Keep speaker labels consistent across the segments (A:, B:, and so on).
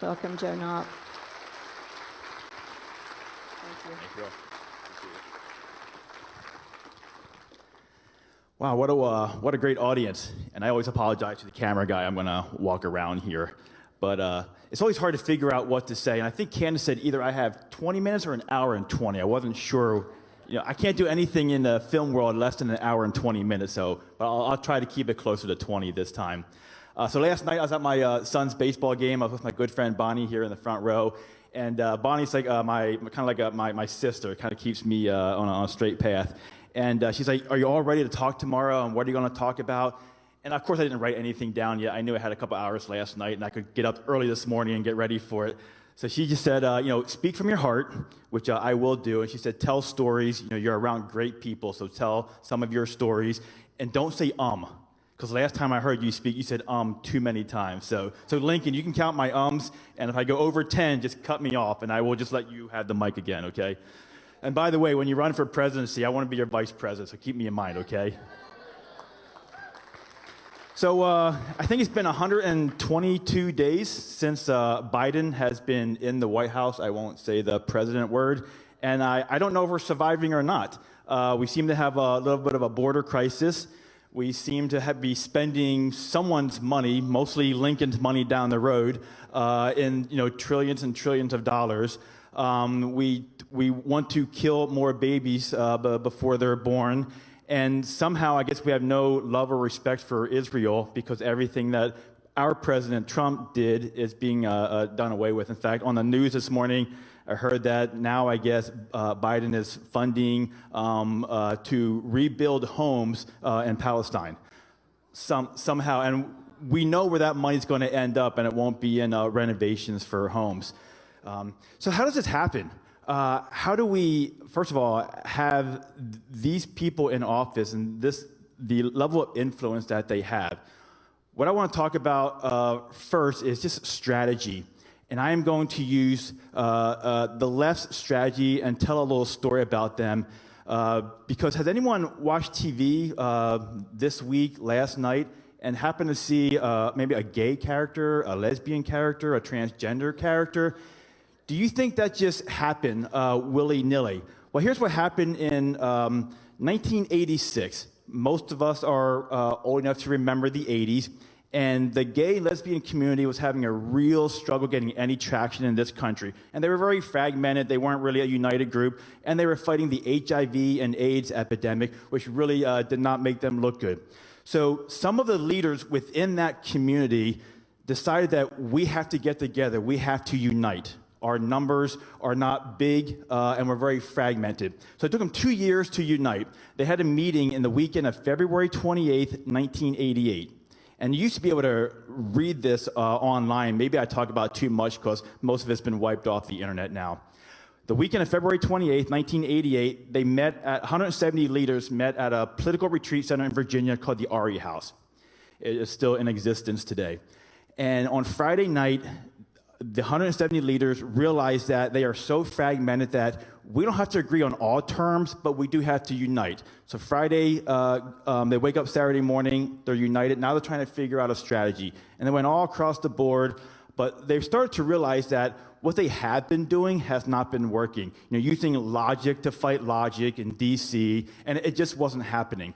A: Welcome, Joe Knopp. Thank you.
B: Thank you. Wow, what a great audience. And I always apologize to the camera guy. I'm going to walk around here. But it's always hard to figure out what to say. And I think Candace said either I have 20 minutes or an hour and 20. I wasn't sure. You know, I can't do anything in the film world less than an hour and 20 minutes. But I'll try to keep it closer to 20 this time. So last night I was at my son's baseball game. I was with my good friend Bonnie here in the front row. And Bonnie's like my sister, kind of keeps me on a straight path. And she's like, "Are you all ready to talk tomorrow? And what are you going to talk about?" And of course, I didn't write anything down yet. I knew I had a couple hours last night, and I could get up early this morning and get ready for it. So she just said, speak from your heart, which I will do. And she said, tell stories. You know, you're around great people, so tell some of your stories. And don't say because last time I heard you speak, you said too many times. So Lincoln, you can count my ums, and if I go over 10, just cut me off, and I will just let you have the mic again, okay? And by the way, when you run for presidency, I want to be your vice president, so keep me in mind, okay? So I think it's been 122 days since Biden has been in the White House. I won't say the president word. And I don't know if we're surviving or not. We seem to have a little bit of a border crisis. We seem to be spending someone's money, mostly Lincoln's money down the road, in trillions and trillions of dollars. We want to kill more babies before they're born. And somehow, I guess we have no love or respect for Israel because everything that our President Trump did is being done away with. In fact, on the news this morning, I heard that now, I guess, Biden is funding to rebuild homes in Palestine somehow. And we know where that money's going to end up, and it won't be in renovations for homes. So how does this happen? How do we, first of all, have these people in office and the level of influence that they have? What I want to talk about first is just strategy. And I am going to use the left's strategy and tell a little story about them. Because has anyone watched TV this week, last night, and happened to see maybe a gay character, a lesbian character, a transgender character? Do you think that just happened willy-nilly? Well, here's what happened in 1986. Most of us are old enough to remember the 80s, and the gay lesbian community was having a real struggle getting any traction in this country. And they were very fragmented. They weren't really a united group, and they were fighting the HIV and AIDS epidemic, which really did not make them look good. So some of the leaders within that community decided that we have to get together. We have to unite. Our numbers are not big, and we're very fragmented. So it took them 2 years to unite. They had a meeting in the weekend of February 28th, 1988. And you used to be able to read this online. Maybe I talk about too much because most of it's been wiped off the internet now. The weekend of February 28th, 1988, 170 leaders met at a political retreat center in Virginia called the Ari House. It is still in existence today. And on Friday night, the 170 leaders realized that they are so fragmented that we don't have to agree on all terms, but we do have to unite. So Friday, they wake up Saturday morning, they're united. Now they're trying to figure out a strategy. And they went all across the board, but they've started to realize that what they have been doing has not been working. Using logic to fight logic in D.C., and it just wasn't happening.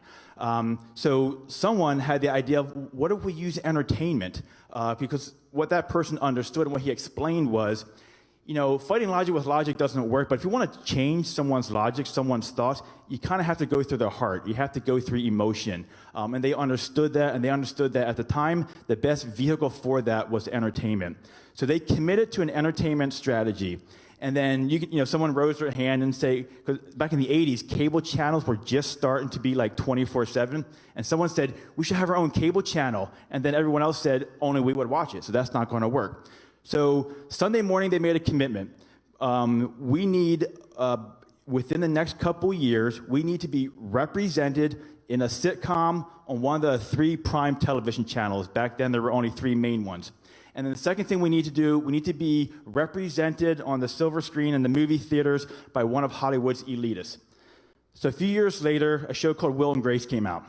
B: So someone had the idea of, what if we use entertainment? Because what that person understood and what he explained was, fighting logic with logic doesn't work, but if you want to change someone's logic, someone's thoughts, you kind of have to go through their heart. You have to go through emotion. And they understood that, and they understood that at the time, the best vehicle for that was entertainment. So they committed to an entertainment strategy. And then someone rose their hand and say, because back in the 80s, cable channels were just starting to be like 24/7. And someone said, we should have our own cable channel. And then everyone else said, only we would watch it. So that's not going to work. So Sunday morning, they made a commitment. We need, within the next couple years, we need to be represented in a sitcom on one of the 3 prime television channels. Back then, there were only 3 main ones. And then the second thing we need to do, we need to be represented on the silver screen in the movie theaters by one of Hollywood's elitists. So a few years later, a show called Will and Grace came out.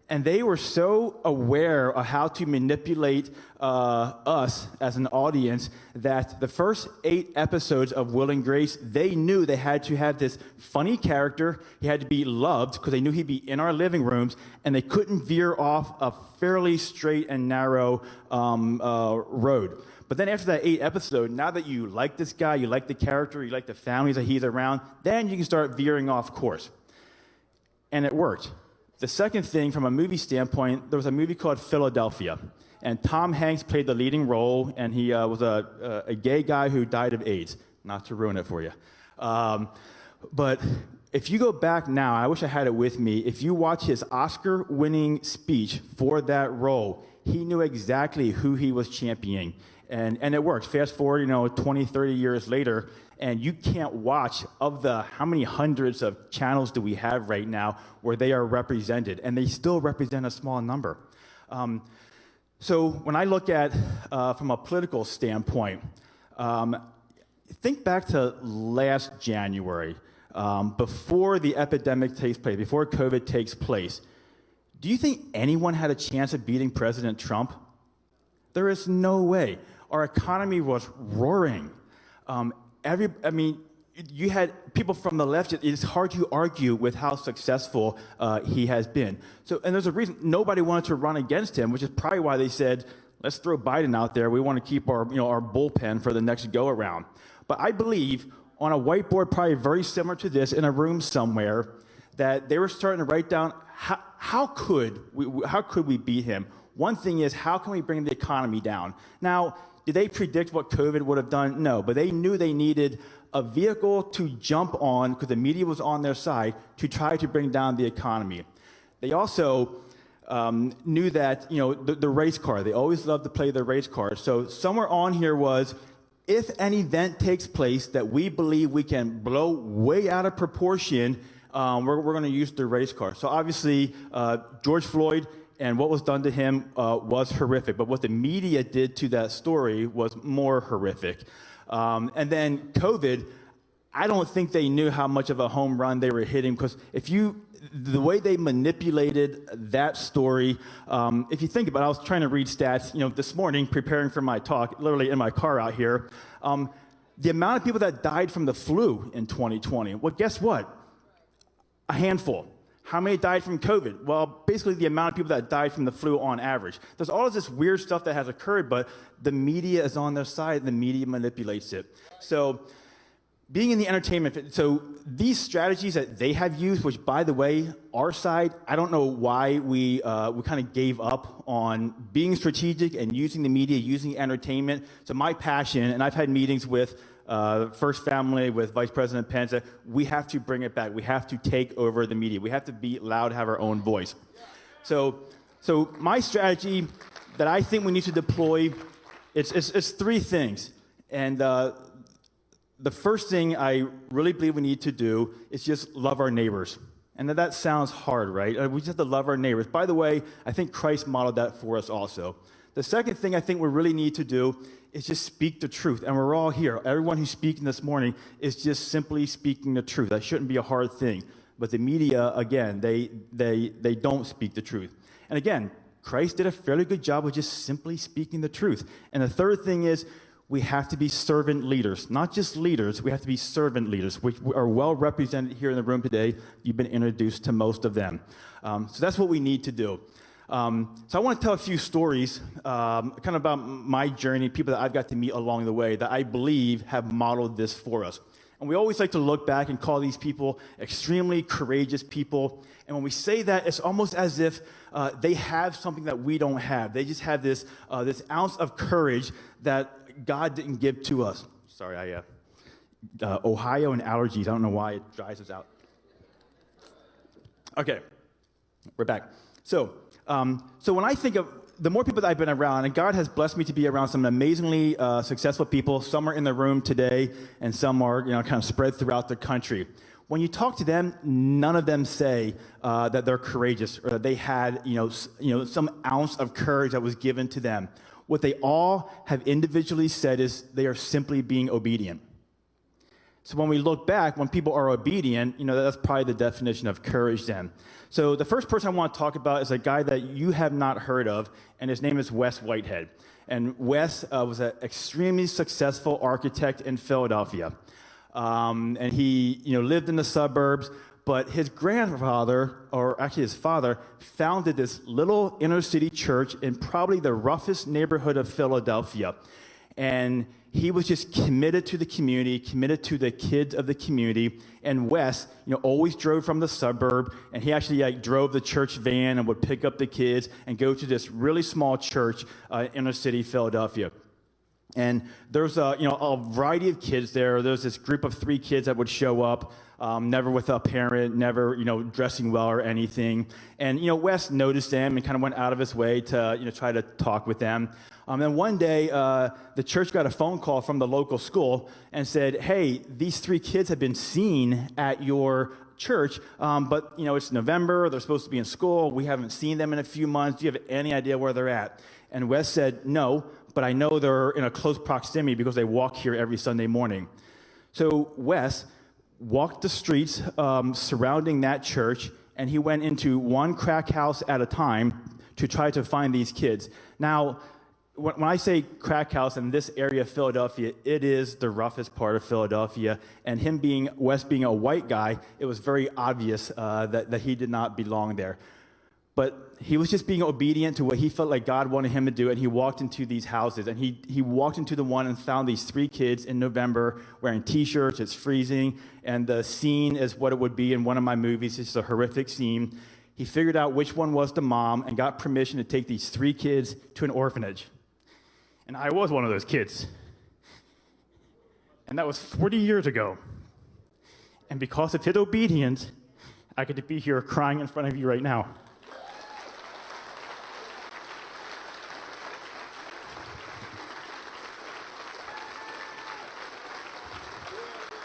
B: And they were so aware of how to manipulate us as an audience that the first 8 episodes of Will and Grace, they knew they had to have this funny character. He had to be loved because they knew he'd be in our living rooms, and they couldn't veer off a fairly straight and narrow road. But then after that 8 episode, now that you like this guy, you like the character, you like the families that he's around, then you can start veering off course. And it worked. The second thing, from a movie standpoint, there was a movie called Philadelphia, and Tom Hanks played the leading role, and he was a gay guy who died of AIDS. Not to ruin it for you. But if you go back now, I wish I had it with me, if you watch his Oscar-winning speech for that role, he knew exactly who he was championing. And it works. Fast forward, 20, 30 years later, and you can't watch of the how many hundreds of channels do we have right now where they are represented, and they still represent a small number. So when I look at, from a political standpoint, think back to last January, before the epidemic takes place, before COVID takes place. Do you think anyone had a chance of beating President Trump? There is no way. Our economy was roaring. You had people from the left. It's hard to argue with how successful he has been. And there's a reason nobody wanted to run against him, which is probably why they said, let's throw Biden out there. We want to keep our bullpen for the next go-around. But I believe on a whiteboard, probably very similar to this, in a room somewhere, that they were starting to write down how could we beat him? One thing is, how can we bring the economy down? Now, did they predict what COVID would have done? No, but they knew they needed a vehicle to jump on, because the media was on their side, to try to bring down the economy. They also knew that, the race card. They always love to play the race card. So somewhere on here was, if an event takes place that we believe we can blow way out of proportion, we're going to use the race card. So obviously, George Floyd and what was done to him was horrific. But what the media did to that story was more horrific. And then COVID, I don't think they knew how much of a home run they were hitting, because the way they manipulated that story, if you think about it, I was trying to read stats, this morning, preparing for my talk, literally in my car out here, the amount of people that died from the flu in 2020, well, guess what? A handful. How many died from COVID? Well, basically the amount of people that died from the flu on average. There's all of this weird stuff that has occurred, but the media is on their side, and the media manipulates it. So being in the entertainment, so these strategies that they have used, which, by the way, our side, I don't know why we kind of gave up on being strategic and using the media, using entertainment. So my passion, and I've had meetings with First Family, with Vice President Pence, we have to bring it back. We have to take over the media. We have to be loud, have our own voice. So my strategy that I think we need to deploy, it's 3 things. And the first thing I really believe we need to do is just love our neighbors. And that sounds hard, right? We just have to love our neighbors. By the way, I think Christ modeled that for us also. The second thing I think we really need to do is just speak the truth. And we're all here. Everyone who's speaking this morning is just simply speaking the truth. That shouldn't be a hard thing. But the media, again, they don't speak the truth. And again, Christ did a fairly good job of just simply speaking the truth. And the third thing is, we have to be servant leaders. Not just leaders, we have to be servant leaders, which are well represented here in the room today. You've been introduced to most of them. So that's what we need to do. So I want to tell a few stories kind of about my journey, people that I've got to meet along the way that I believe have modeled this for us. And we always like to look back and call these people extremely courageous people. And when we say that, it's almost as if they have something that we don't have. They just have this ounce of courage that God didn't give to us. Sorry, Ohio and allergies. I don't know why it dries us out. Okay, we're back. So when I think of the more people that I've been around, and God has blessed me to be around some amazingly successful people. Some are in the room today, and some are kind of spread throughout the country. When you talk to them, none of them say that they're courageous or that they had some ounce of courage that was given to them. What they all have individually said is they are simply being obedient. So when we look back, when people are obedient, that's probably the definition of courage then. So the first person I want to talk about is a guy that you have not heard of, and his name is Wes Whitehead. And Wes was an extremely successful architect in Philadelphia. And he lived in the suburbs, but his grandfather, or actually his father, founded this little inner city church in probably the roughest neighborhood of Philadelphia. And he was just committed to the community, committed to the kids of the community. And Wes, always drove from the suburb, and he actually drove the church van and would pick up the kids and go to this really small church, inner city Philadelphia. And there's a variety of kids there. There's this group of 3 kids that would show up, never with a parent, never dressing well or anything. And Wes noticed them and kind of went out of his way to try to talk with them. And one day, the church got a phone call from the local school and said, "Hey, these 3 kids have been seen at your church, but it's November. They're supposed to be in school. We haven't seen them in a few months. Do you have any idea where they're at?" And Wes said, "No, but I know they're in a close proximity because they walk here every Sunday morning." So Wes walked the streets surrounding that church, and he went into one crack house at a time to try to find these kids. Now, when I say crack house in this area of Philadelphia, it is the roughest part of Philadelphia. And Wes being a white guy, it was very obvious that he did not belong there. But he was just being obedient to what he felt like God wanted him to do, and he walked into these houses. And he walked into the one and found these 3 kids in November wearing T-shirts. It's freezing, and the scene is what it would be in one of my movies. It's a horrific scene. He figured out which one was the mom and got permission to take these 3 kids to an orphanage. And I was one of those kids. And that was 40 years ago. And because of his obedience, I get to be here crying in front of you right now.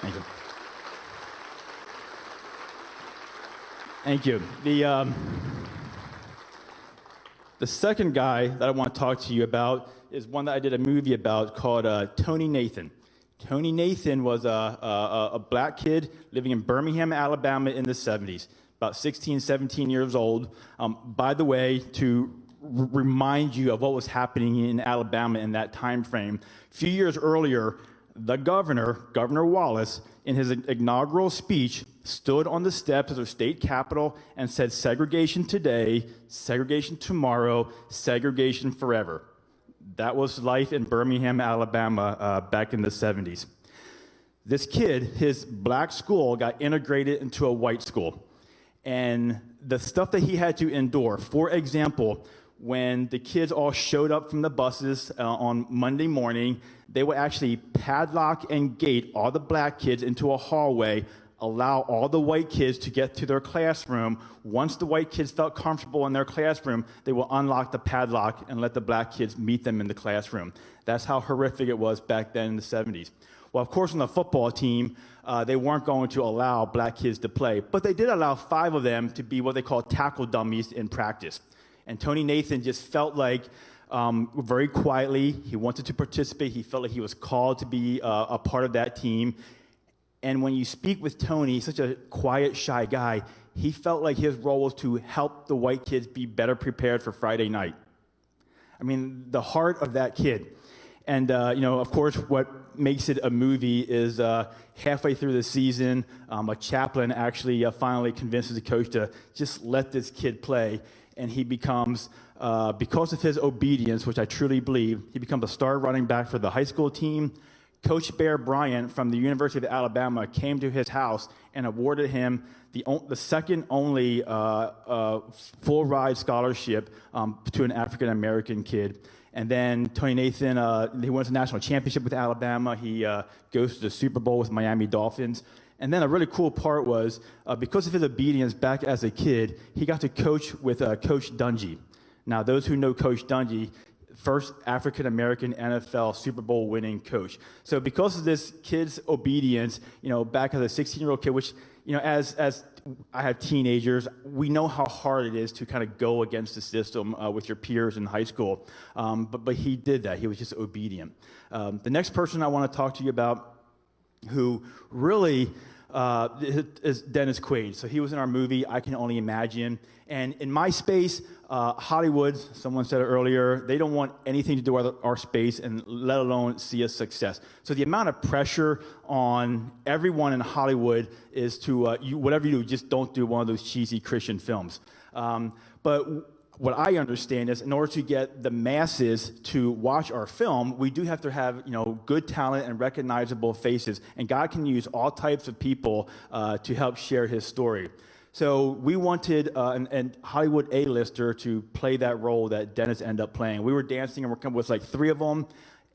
B: Thank you. Thank you. The second guy that I want to talk to you about is one that I did a movie about called Tony Nathan. Tony Nathan was a black kid living in Birmingham, Alabama in the 70s, about 16, 17 years old. By the way, to remind you of what was happening in Alabama in that time frame, a few years earlier, the Governor Wallace, in his inaugural speech, stood on the steps of the state capitol and said, "Segregation today, segregation tomorrow, segregation forever." That was life in Birmingham, Alabama, back in the 70s. This kid, his black school got integrated into a white school. And the stuff that he had to endure, for example, when the kids all showed up from the buses on Monday morning, they would actually padlock and gate all the black kids into a hallway, allow all the white kids to get to their classroom. Once the white kids felt comfortable in their classroom, they will unlock the padlock and let the black kids meet them in the classroom. That's how horrific it was back then in the 70s. Well, of course, on the football team, they weren't going to allow black kids to play, but they did allow 5 of them to be what they call tackle dummies in practice. And Tony Nathan just felt like, very quietly, he wanted to participate. He felt like he was called to be a part of that team. And when you speak with Tony, he's such a quiet, shy guy, he felt like his role was to help the white kids be better prepared for Friday night. I mean, the heart of that kid. And, of course, what makes it a movie is halfway through the season, a chaplain actually finally convinces the coach to just let this kid play. And he becomes, because of his obedience, which I truly believe, he becomes a star running back for the high school team. Coach Bear Bryant from the University of Alabama came to his house and awarded him the second only full ride scholarship to an African American kid. And then Tony Nathan, he wins a national championship with Alabama. He goes to the Super Bowl with Miami Dolphins. And then a really cool part was, because of his obedience back as a kid, he got to coach with Coach Dungy. Now, those who know Coach Dungy, first African-American NFL Super Bowl winning coach. So because of this kid's obedience, back as a 16-year-old kid, which, as I have teenagers, we know how hard it is to kind of go against the system with your peers in high school. But he did that. He was just obedient. The next person I want to talk to you about who really is Dennis Quaid. So he was in our movie, I Can Only Imagine. And in my space, Hollywood, someone said it earlier, they don't want anything to do with our space and let alone see a success. So the amount of pressure on everyone in Hollywood is to, whatever you do, just don't do one of those cheesy Christian films. But what I understand is in order to get the masses to watch our film, we do have to have, good talent and recognizable faces. And God can use all types of people to help share his story. So we wanted an Hollywood A-lister to play that role that Dennis ended up playing. We were dancing and we're coming with like 3 of them.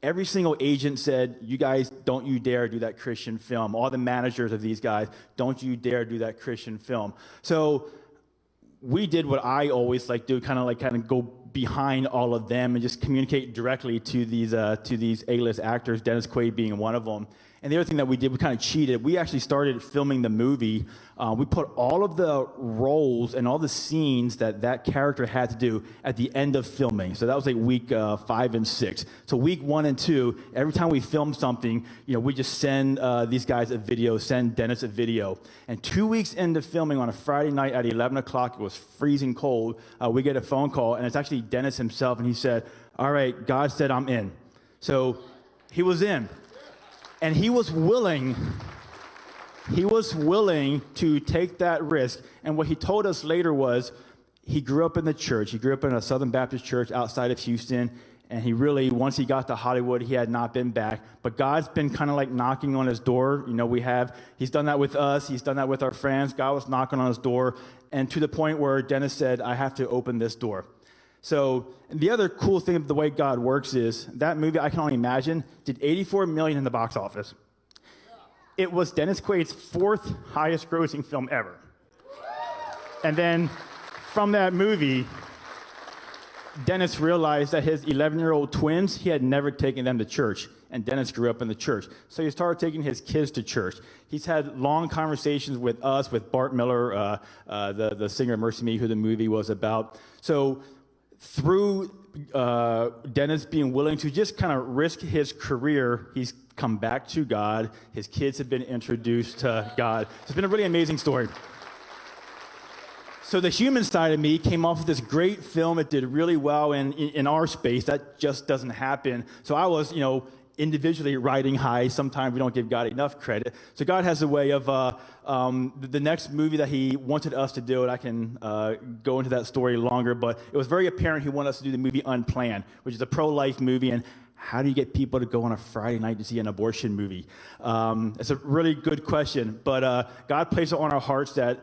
B: Every single agent said, you guys, don't you dare do that Christian film. All the managers of these guys, don't you dare do that Christian film. So we did what I always like do, kind of go behind all of them and just communicate directly to these A-list actors, Dennis Quaid being one of them. And the other thing that we did, we kind of cheated. We actually started filming the movie. We put all of the roles and all the scenes that character had to do at the end of filming. So that was like week 5 and 6. So week 1 and 2, every time we filmed something, we just send these guys a video, send Dennis a video. And 2 weeks into filming on a Friday night at 11 o'clock, it was freezing cold, we get a phone call, and it's actually Dennis himself, and he said, all right, God said I'm in. So he was in. And he was willing to take that risk. And what he told us later was he grew up in the church. He grew up in a Southern Baptist church outside of Houston. And he really, once he got to Hollywood, he had not been back. But God's been kind of like knocking on his door. He's done that with us. He's done that with our friends. God was knocking on his door. And to the point where Dennis said, I have to open this door. So the other cool thing of the way God works is that movie, I Can Only Imagine, did $84 million in the box office. It was Dennis Quaid's 4th highest grossing film ever. And then from that movie, Dennis realized that his 11-year-old twins, he had never taken them to church. And Dennis grew up in the church. So he started taking his kids to church. He's had long conversations with us, with Bart Miller, the singer of Mercy Me, who the movie was about. So through Dennis being willing to just kind of risk his career, he's come back to God. His kids have been introduced to God. It's been a really amazing story. So the human side of me came off of this great film. It did really well in our space. That just doesn't happen. So I was, individually riding high. Sometimes we don't give God enough credit. So God has a way of the next movie that he wanted us to do, and I can go into that story longer, but it was very apparent he wanted us to do the movie Unplanned, which is a pro-life movie, and how do you get people to go on a Friday night to see an abortion movie? It's a really good question, but God placed it on our hearts that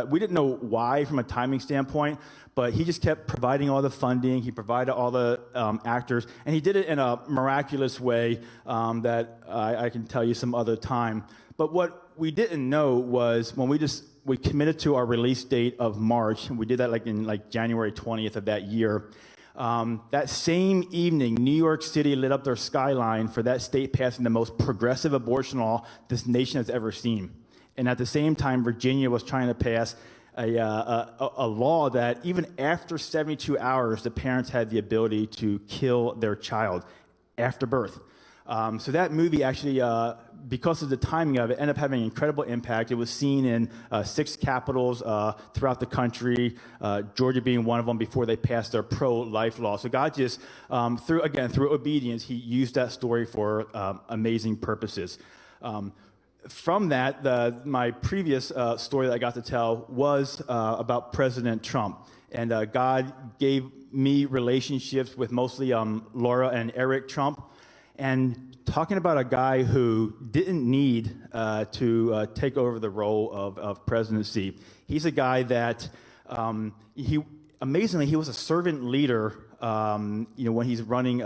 B: we didn't know why from a timing standpoint, but he just kept providing all the funding. He provided all the actors, and he did it in a miraculous way that I can tell you some other time. But what we didn't know was when we committed to our release date of March, and we did that in January 20th of that year. That same evening, New York City lit up their skyline for that state passing the most progressive abortion law this nation has ever seen. And at the same time, Virginia was trying to pass a law that even after 72 hours, the parents had the ability to kill their child after birth. So that movie actually, because of the timing of it, ended up having an incredible impact. It was seen in 6 capitals throughout the country, Georgia being one of them before they passed their pro-life law. So God just, through obedience, he used that story for amazing purposes. From that, my previous story that I got to tell was about President Trump. And God gave me relationships with mostly Laura and Eric Trump. And talking about a guy who didn't need to take over the role of presidency. He's a guy that, amazingly, he was a servant leader when he's running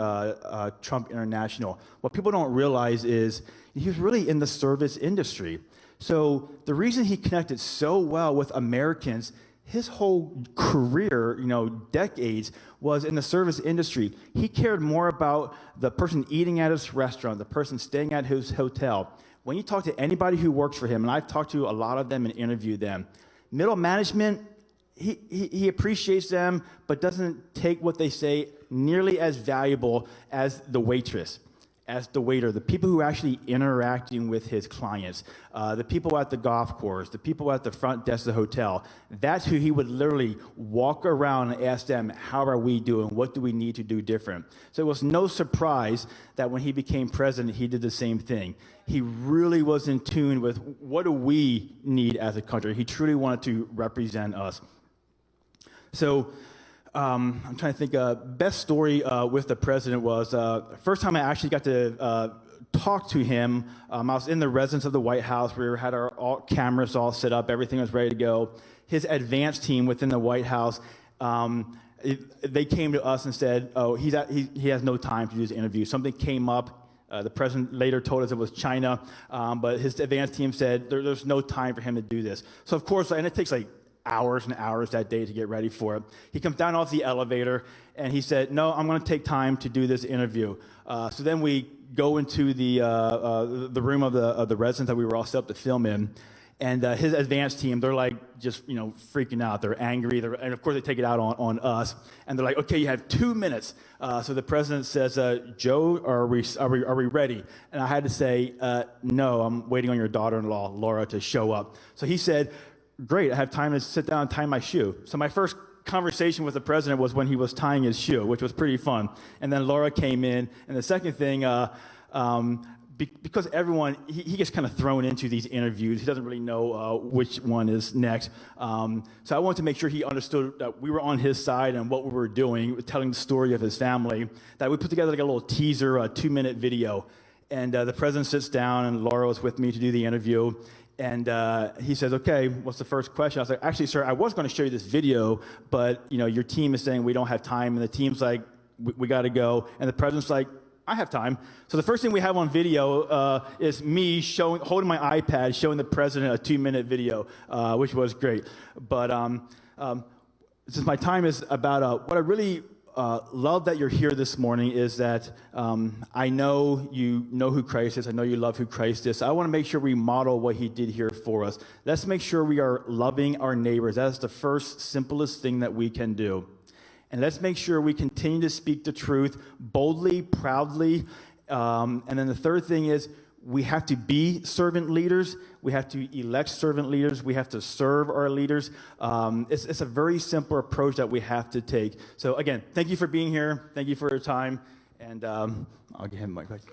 B: Trump International. What people don't realize is he was really in the service industry. So the reason he connected so well with Americans, his whole career, decades, was in the service industry. He cared more about the person eating at his restaurant, the person staying at his hotel. When you talk to anybody who works for him, and I've talked to a lot of them and interviewed them, middle management, he appreciates them, but doesn't take what they say nearly as valuable as the waitress. as the waiter, the people who are actually interacting with his clients, the people at the golf course, the people at the front desk of the hotel, that's who he would literally walk around and ask them, how are we doing? What do we need to do different? So it was no surprise that when he became president, he did the same thing. He really was in tune with what do we need as a country. He truly wanted to represent us. So I'm trying to think, best story with the president was, first time I actually got to talk to him, I was in the residence of the White House. We had our cameras all set up. Everything was ready to go. His advance team within the White House, they came to us and said, oh, he has no time to do this interview. Something came up. The president later told us it was China, but his advance team said there's no time for him to do this. So, of course, and it takes like hours and hours that day to get ready for it. He comes down off the elevator, and he said, no, I'm going to take time to do this interview. So then we go into the room of the residence that we were all set up to film in, and his advance team, they're like just, freaking out. They're angry, and of course they take it out on us, and they're like, okay, you have 2 minutes. So the president says, Joe, are we ready? And I had to say, no, I'm waiting on your daughter-in-law, Laura, to show up. So he said, great, I have time to sit down and tie my shoe. So my first conversation with the president was when he was tying his shoe, which was pretty fun. And then Laura came in, and the second thing, because everyone, he gets kind of thrown into these interviews. He doesn't really know which one is next. So I wanted to make sure he understood that we were on his side and what we were doing, telling the story of his family, that we put together like a little teaser, a 2-minute video. And the president sits down, and Laura was with me to do the interview. And he says, okay, what's the first question? I was like, actually, sir, I was going to show you this video, but, your team is saying we don't have time. And the team's like, we got to go. And the president's like, I have time. So the first thing we have on video is me holding my iPad, showing the president a 2-minute video, which was great. But since my time is about what I really love that you're here this morning is that I know you know who Christ is. I know you love who Christ is. I want to make sure we model what he did here for us. Let's make sure we are loving our neighbors. That's the first, simplest thing that we can do. And let's make sure we continue to speak the truth boldly, proudly. And then the third thing is we have to be servant leaders. We have to elect servant leaders. We have to serve our leaders. It's a very simple approach that we have to take. So again, thank you for being here. Thank you for your time. And I'll give him my questions.